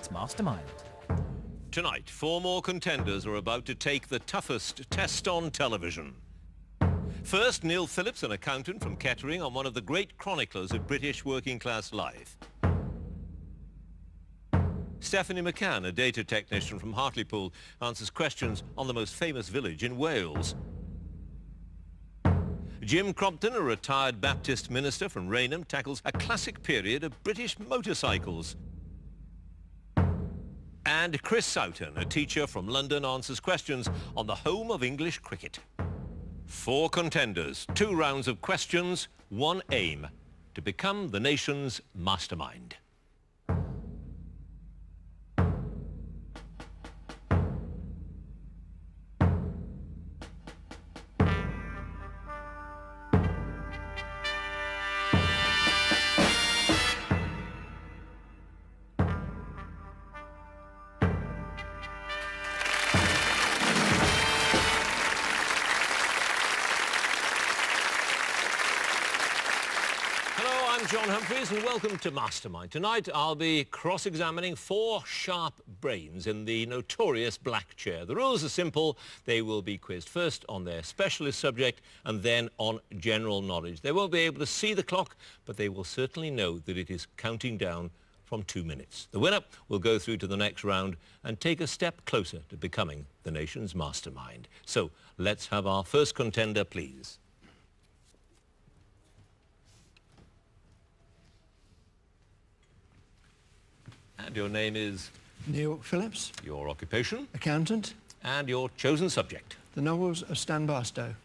It's Mastermind. Tonight, 4 more contenders are about to take the toughest test on television. First, Neil Phillips, an accountant from Kettering, on one of the great chroniclers of British working-class life. Stephanie McCann, a data technician from Hartlepool, answers questions on the most famous village in Wales. Jim Crompton, a retired Baptist minister from Rainham, tackles a classic period of British motorcycles. And Chris Soughton, a teacher from London, answers questions on the home of English cricket. 4 contenders, 2 rounds of questions, 1 aim: to become the nation's mastermind. I'm John Humphreys and welcome to Mastermind. Tonight I'll be cross-examining 4 sharp brains in the notorious black chair. The rules are simple. They will be quizzed first on their specialist subject and then on general knowledge. They won't be able to see the clock, but they will certainly know that it is counting down from 2 minutes. The winner will go through to the next round and take a step closer to becoming the nation's mastermind. So let's have our first contender, please. And your name is? Neil Phillips. Your occupation? Accountant. And your chosen subject? The novels of Stan Barstow.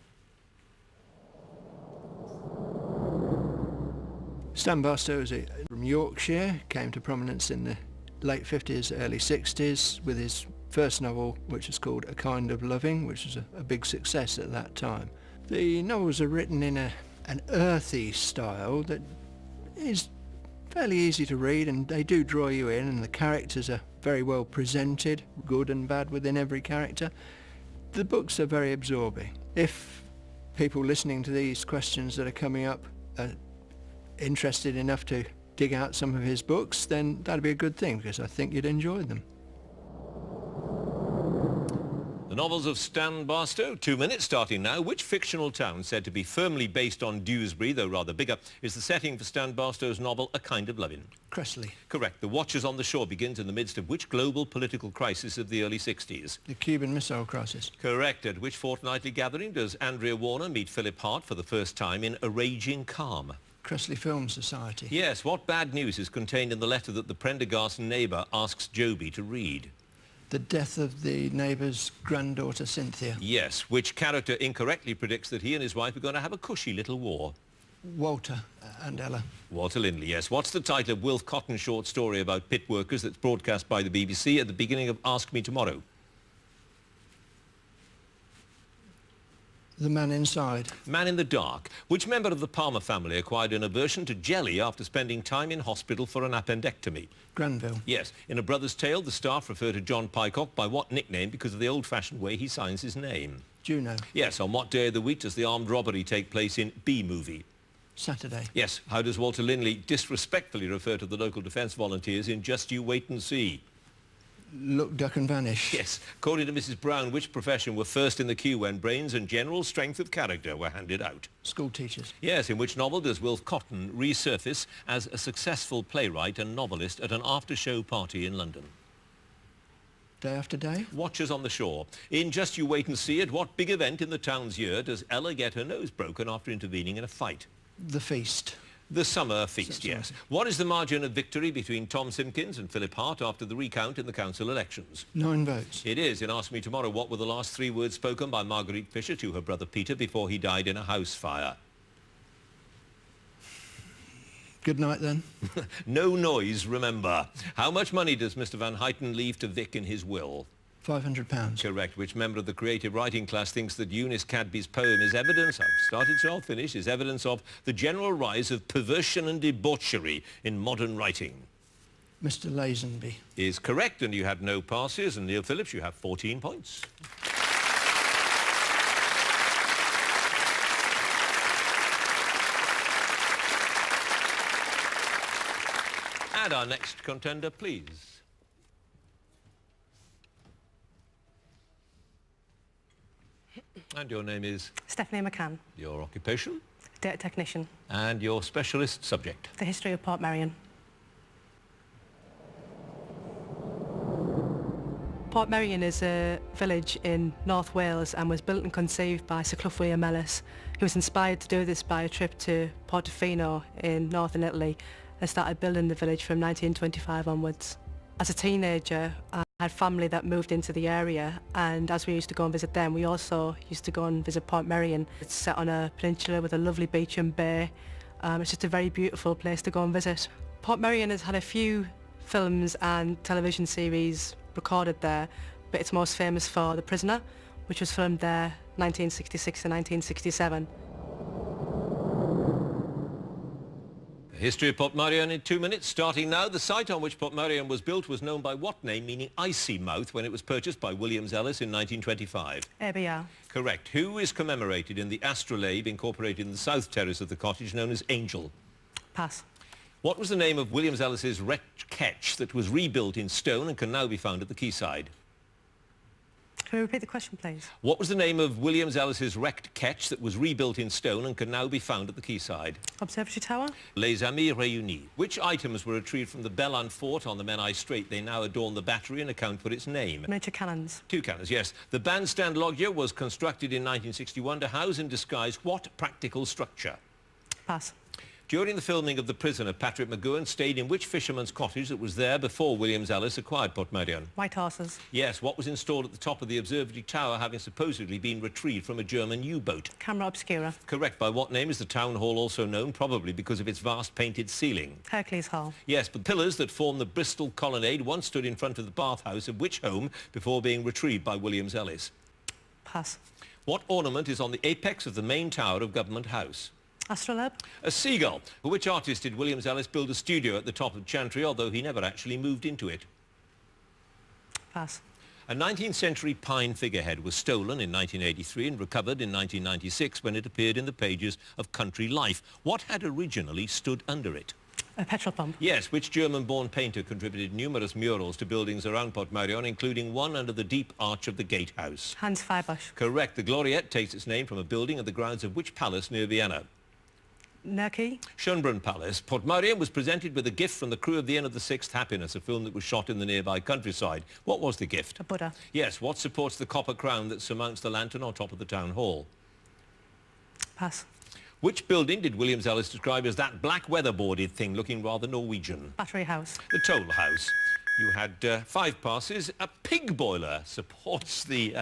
Stan Barstow is from Yorkshire, came to prominence in the late 50s, early 60s with his first novel, which is called A Kind of Loving, which was a big success at that time. The novels are written in an earthy style that is fairly easy to read, and they do draw you in, and the characters are very well presented, good and bad within every character. The books are very absorbing. If people listening to these questions that are coming up are interested enough to dig out some of his books, then that'd be a good thing, because I think you'd enjoy them. The novels of Stan Barstow, 2 minutes starting now. Which fictional town, said to be firmly based on Dewsbury, though rather bigger, is the setting for Stan Barstow's novel A Kind of Loving? Cressley. Correct. The Watchers on the Shore begins in the midst of which global political crisis of the early 60s? The Cuban Missile Crisis. Correct. At which fortnightly gathering does Andrea Warner meet Philip Hart for the first time in A Raging Calm? Cressley Film Society. Yes. What bad news is contained in the letter that the Prendergast neighbour asks Joby to read? The death of the neighbour's granddaughter, Cynthia. Yes. Which character incorrectly predicts that he and his wife are going to have a cushy little war? Walter and Ella. Walter Lindley, yes. What's the title of Wilf Cotton's short story about pit workers that's broadcast by the BBC at the beginning of Ask Me Tomorrow? The Man Inside. Man in the Dark. Which member of the Palmer family acquired an aversion to jelly after spending time in hospital for an appendectomy? Granville. Yes. In A Brother's Tale, the staff refer to John Pycock by what nickname because of the old-fashioned way he signs his name? Juno. Yes. On what day of the week does the armed robbery take place in B-Movie? Saturday. Yes. How does Walter Lindley disrespectfully refer to the local defence volunteers in Just You Wait and See? Look, duck and vanish. Yes. According to Mrs. Brown, which profession were first in the queue when brains and general strength of character were handed out? School teachers. Yes. In which novel does Wilf Cotton resurface as a successful playwright and novelist at an after-show party in London? Day After Day. Watchers on the Shore. In Just You Wait and See, at what big event in the town's year does Ella get her nose broken after intervening in a fight? The Feast. The Summer Feast, yes. What is the margin of victory between Tom Simpkins and Philip Hart after the recount in the council elections? 9 votes. It is. In Ask Me Tomorrow, what were the last 3 words spoken by Marguerite Fisher to her brother Peter before he died in a house fire? Good night, then. No noise, remember. How much money does Mr. Van Huyten leave to Vic in his will? £500. Correct. Which member of the creative writing class thinks that Eunice Cadby's poem is evidence, I've started so I'll finish, is evidence of the general rise of perversion and debauchery in modern writing? Mr. Lazenby. Is correct, and you had no passes, and Neil Phillips, you have 14 points. And our next contender, please. And your name is? Stephanie McCann. Your occupation? Data technician. And your specialist subject? The history of Portmeirion. Portmeirion is a village in North Wales and was built and conceived by Sir Clough William Ellis. He was inspired to do this by a trip to Portofino in northern Italy and started building the village from 1925 onwards. As a teenager, I had family that moved into the area, and as we used to go and visit them, we also used to go and visit Portmeirion. It's set on a peninsula with a lovely beach and bay. It's just a very beautiful place to go and visit. Portmeirion has had a few films and television series recorded there, but it's most famous for The Prisoner, which was filmed there 1966 to 1967. The history of Portmeirion in 2 minutes, starting now. The site on which Portmeirion was built was known by what name, meaning icy mouth, when it was purchased by Williams Ellis in 1925? ABR. Correct. Who is commemorated in the astrolabe incorporated in the south terrace of the cottage, known as Angel? Pass. What was the name of Williams Ellis's wrecked ketch that was rebuilt in stone and can now be found at the quayside? Can we repeat the question, please? What was the name of Williams Ellis's wrecked ketch that was rebuilt in stone and can now be found at the quayside? Observatory Tower. Les Amis Réunis. Which items were retrieved from the Bell Fort on the Menai Strait? They now adorn the battery and account for its name. Miniature cannons. 2 cannons, yes. The bandstand loggia was constructed in 1961 to house and disguise what practical structure? Pass. During the filming of The Prisoner, Patrick McGowan stayed in which fisherman's cottage that was there before Williams Ellis acquired Portmeirion? White horses. Yes. What was installed at the top of the observatory tower, having supposedly been retrieved from a German U-boat? Camera obscura. Correct. By what name is the town hall also known? Probably because of its vast painted ceiling. Hercules Hall. Yes, but the pillars that form the Bristol colonnade once stood in front of the bathhouse of which home before being retrieved by Williams Ellis? Pass. What ornament is on the apex of the main tower of Government House? Astrolabe. A seagull. For which artist did Williams Ellis build a studio at the top of Chantry, although he never actually moved into it? Pass. A 19th century pine figurehead was stolen in 1983 and recovered in 1996 when it appeared in the pages of Country Life. What had originally stood under it? A petrol pump. Yes, which German-born painter contributed numerous murals to buildings around Portmeirion, including one under the deep arch of the gatehouse? Hans Feyerbusch. Correct. The Gloriette takes its name from a building at the grounds of which palace near Vienna? Nurki. Schönbrunn Palace. Portmeirion was presented with a gift from the crew of The End of the Sixth Happiness, a film that was shot in the nearby countryside. What was the gift? A Buddha. Yes. What supports the copper crown that surmounts the lantern on top of the town hall? Pass. Which building did Williams Ellis describe as that black weatherboarded thing looking rather Norwegian? Battery House. The Toll House. You had 5 passes. A pig boiler supports the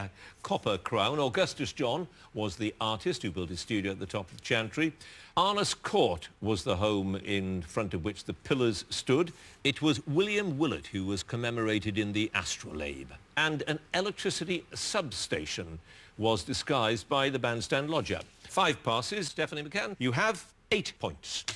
copper crown. Augustus John was the artist who built his studio at the top of Chantry. Arnos Court was the home in front of which the pillars stood. It was William Willett who was commemorated in the astrolabe. And an electricity substation was disguised by the bandstand loggia. 5 passes, Stephanie McCann. You have 8 points.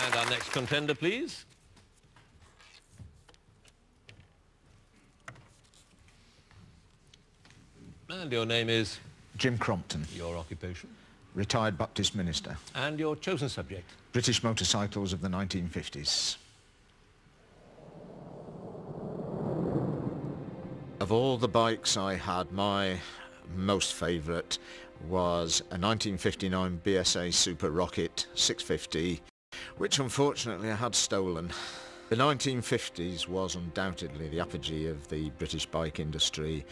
And our next contender, please. And your name is? Jim Crompton. Your occupation? Retired Baptist minister. And your chosen subject? British motorcycles of the 1950s. Of all the bikes I had, my most favourite was a 1959 BSA Super Rocket 650, which unfortunately I had stolen. The 1950s was undoubtedly the apogee of the British bike industry.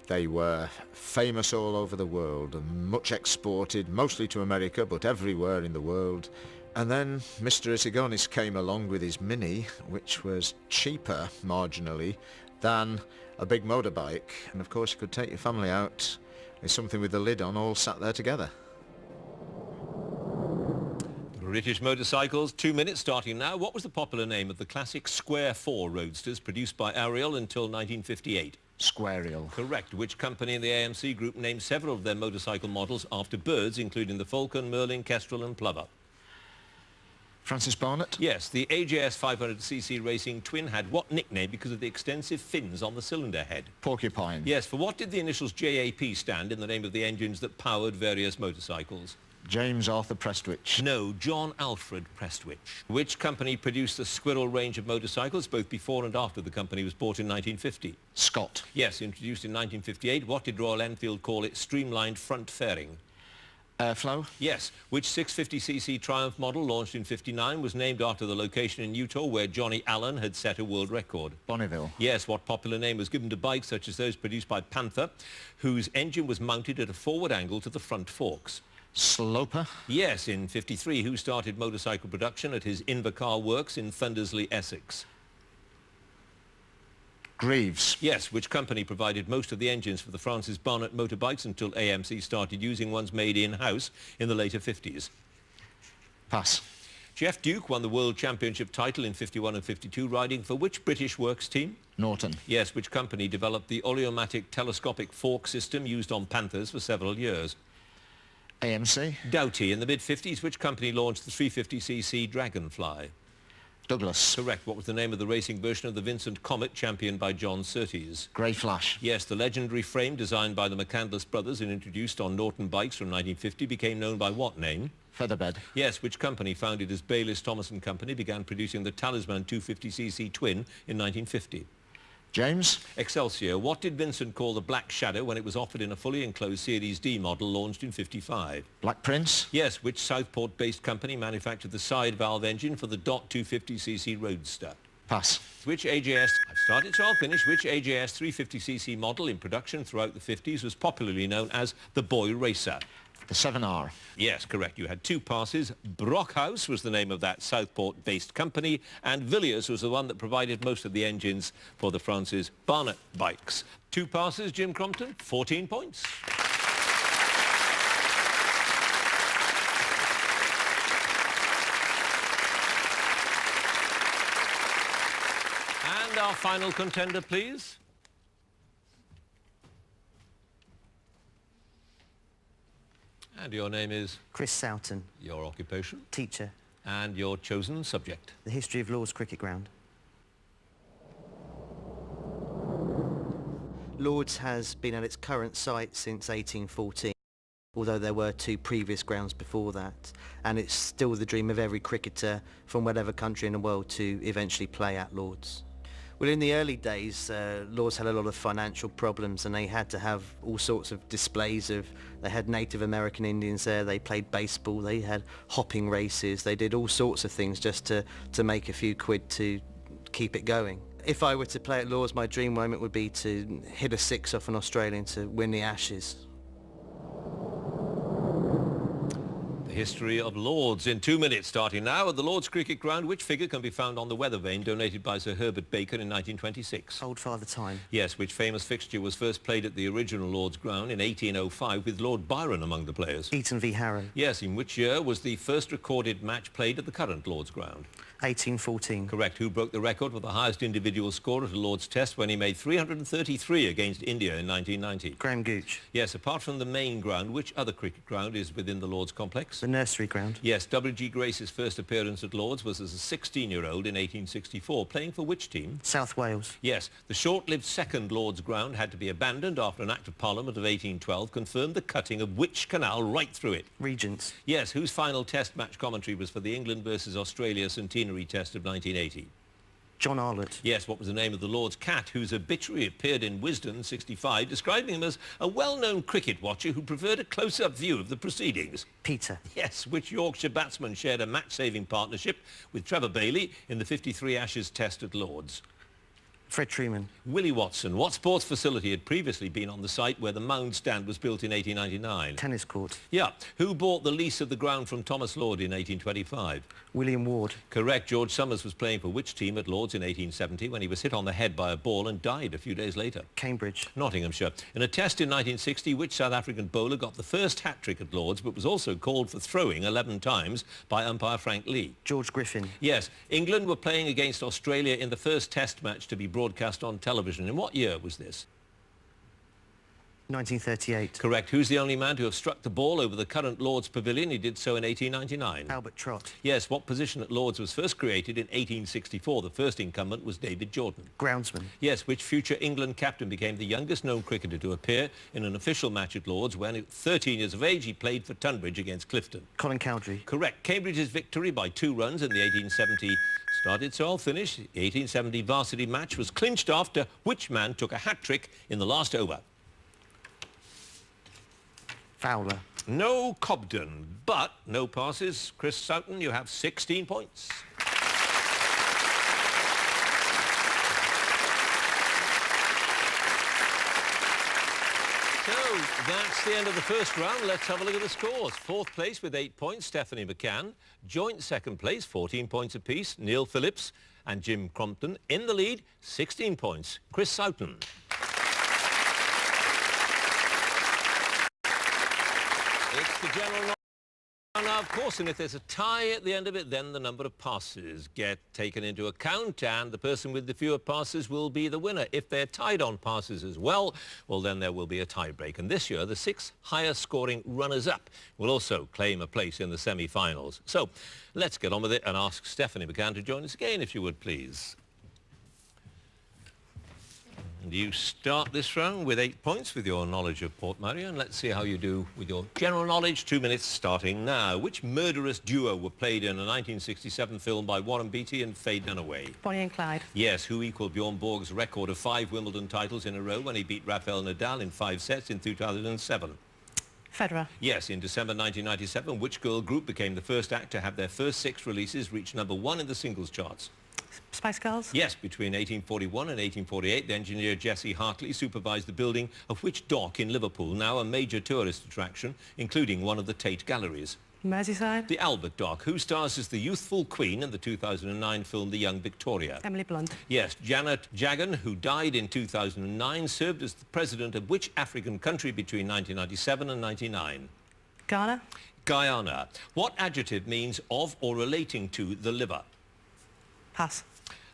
They were famous all over the world and much exported, mostly to America, but everywhere in the world. And then Mr. Isigonis came along with his Mini, which was cheaper, marginally, than a big motorbike. And of course you could take your family out with something with the lid on, all sat there together. British motorcycles, 2 minutes starting now. What was the popular name of the classic Square 4 roadsters produced by Ariel until 1958? Squarial. Correct. Which company in the AMC group named several of their motorcycle models after birds, including the Falcon, Merlin, Kestrel and Plover? Francis Barnett? Yes, the AJS 500cc Racing Twin had what nickname because of the extensive fins on the cylinder head? Porcupine. Yes, for what did the initials JAP stand in the name of the engines that powered various motorcycles? James Arthur Prestwich. No, John Alfred Prestwich. Which company produced the Squirrel range of motorcycles both before and after the company was bought in 1950? Scott. Yes, introduced in 1958. What did Royal Enfield call its streamlined front fairing? Airflow. Yes. Which 650cc Triumph model launched in 59 was named after the location in Utah where Johnny Allen had set a world record? Bonneville. Yes. What popular name was given to bikes such as those produced by Panther, whose engine was mounted at a forward angle to the front forks? Sloper. Yes. In 53, who started motorcycle production at his Invercar works in Thundersley, Essex? Greaves. Yes. Which company provided most of the engines for the Francis Barnett motorbikes until AMC started using ones made in-house in the later 50s? Pass. Jeff Duke won the World Championship title in 51 and 52, riding for which British works team? Norton. Yes. Which company developed the oleomatic telescopic fork system used on Panthers for several years? AMC. Doughty. In the mid-50s, which company launched the 350cc Dragonfly? Douglas. Correct. What was the name of the racing version of the Vincent Comet championed by John Surtees? Grey Flash. Yes, the legendary frame designed by the McCandless brothers and introduced on Norton bikes from 1950 became known by what name? Featherbed. Yes, which company founded as Bayliss Thomas and Company began producing the Talisman 250cc twin in 1950? James. Excelsior. What did Vincent call the Black Shadow when it was offered in a fully enclosed Series D model launched in 55? Black Prince. Yes, which Southport-based company manufactured the side valve engine for the DOT 250cc Roadster? Pass. Which AJS, I've started so I'll finish, which AJS 350cc model in production throughout the 50s was popularly known as the Boy Racer? The 7R. Yes, correct. You had two passes. Brockhouse was the name of that Southport-based company, and Villiers was the one that provided most of the engines for the Francis Barnett bikes. Two passes, Jim Crompton, 14 points. And our final contender, please. And your name is? Chris Soughton. Your occupation? Teacher. And your chosen subject? The history of Lord's Cricket Ground. Lord's has been at its current site since 1814, although there were two previous grounds before that, and it's still the dream of every cricketer from whatever country in the world to eventually play at Lord's. Well, in the early days, Lord's had a lot of financial problems, and they had to have all sorts of displays of, they had Native American Indians there, they played baseball, they had hopping races, they did all sorts of things just to make a few quid to keep it going. If I were to play at Lord's, my dream moment would be to hit a six off an Australian to win the Ashes. History of Lord's in 2 minutes, starting now at the Lord's Cricket Ground. Which figure can be found on the weather vane donated by Sir Herbert Baker in 1926? Old Father Time. Yes, which famous fixture was first played at the original Lord's Ground in 1805 with Lord Byron among the players? Eton v Harrow. Yes, in which year was the first recorded match played at the current Lord's Ground? 1814. Correct. Who broke the record for the highest individual score at a Lord's Test when he made 333 against India in 1990? Graham Gooch. Yes, apart from the main ground, which other cricket ground is within the Lord's complex? The Nursery Ground. Yes, W.G. Grace's first appearance at Lord's was as a 16-year-old in 1864, playing for which team? South Wales. Yes, the short-lived second Lord's Ground had to be abandoned after an Act of Parliament of 1812 confirmed the cutting of which canal right through it? Regents. Yes, whose final Test match commentary was for the England versus Australia centenary Test of 1980? John Arlott. Yes, what was the name of the Lord's cat whose obituary appeared in Wisden 65, describing him as a well-known cricket watcher who preferred a close-up view of the proceedings? Peter. Yes, which Yorkshire batsman shared a match-saving partnership with Trevor Bailey in the 53 Ashes Test at Lord's? Fred Trueman. Willie Watson. What sports facility had previously been on the site where the Mound stand was built in 1899? Tennis court. Yeah. Who bought the lease of the ground from Thomas Lord in 1825? William Ward. Correct. George Summers was playing for which team at Lord's in 1870 when he was hit on the head by a ball and died a few days later? Cambridge. Nottinghamshire. In a test in 1960, which South African bowler got the first hat-trick at Lord's but was also called for throwing 11 times by umpire Frank Lee? George Griffin. Yes. England were playing against Australia in the first test match to be broadcast on television. In what year was this? 1938. Correct. Who's the only man to have struck the ball over the current Lord's Pavilion? He did so in 1899. Albert Trott. Yes. What position at Lord's was first created in 1864? The first incumbent was David Jordan. Groundsman. Yes. Which future England captain became the youngest known cricketer to appear in an official match at Lord's when, at 13 years of age, he played for Tunbridge against Clifton? Colin Cowdrey. Correct. Cambridge's victory by 2 runs in the 1870 started, so I'll finish. The 1870 varsity match was clinched after which man took a hat-trick in the last over? Fowler. No Cobden, but no passes. Chris Sutton, you have 16 points. So that's the end of the first round. Let's have a look at the scores. 4th place with 8 points, Stephanie McCann. Joint 2nd place, 14 points apiece, Neil Phillips and Jim Crompton. In the lead, 16 points, Chris Sutton. It's the general knowledge. Now, of course, and if there's a tie at the end of it, then the number of passes get taken into account, and the person with the fewer passes will be the winner. If they're tied on passes as well, then there will be a tie-break. And this year, the 6 highest-scoring runners-up will also claim a place in the semi-finals. So let's get on with it and ask Stephanie McCann to join us again, if you would, please. And you start this round with 8 points with your knowledge of Port Marion. Let's see how you do with your general knowledge. 2 minutes starting now. Which murderous duo were played in a 1967 film by Warren Beatty and Faye Dunaway? Bonnie and Clyde. Yes. Who equalled Bjorn Borg's record of 5 Wimbledon titles in a row when he beat Rafael Nadal in 5 sets in 2007? Federer. Yes. In December 1997, which girl group became the first act to have their first 6 releases reach #1 in the singles charts? Spice Girls. Yes, between 1841 and 1848, the engineer Jesse Hartley supervised the building of which dock in Liverpool, now a major tourist attraction, including one of the Tate Galleries? Merseyside. The Albert Dock. Who stars as the youthful Queen in the 2009 film The Young Victoria? Emily Blunt. Yes, Janet Jagan, who died in 2009, served as the president of which African country between 1997 and 99? Ghana. Guyana. What adjective means of or relating to the liver? Pass.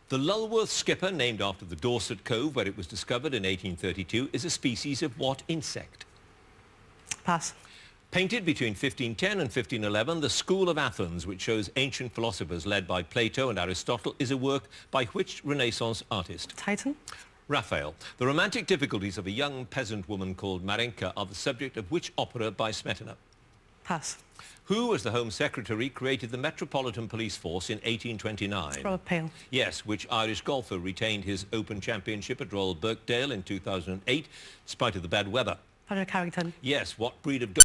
The Lulworth skipper, named after the Dorset Cove where it was discovered in 1832, is a species of what insect? Pass. Painted between 1510 and 1511, the School of Athens, which shows ancient philosophers led by Plato and Aristotle, is a work by which Renaissance artist? Titan. Raphael. The romantic difficulties of a young peasant woman called Marinka are the subject of which opera by Smetana? Pass. Who, as the Home Secretary, created the Metropolitan Police Force in 1829? Robert Peel. Yes. Which Irish golfer retained his Open Championship at Royal Birkdale in 2008, in spite of the bad weather? Patrick Carrington. Yes. What breed of dog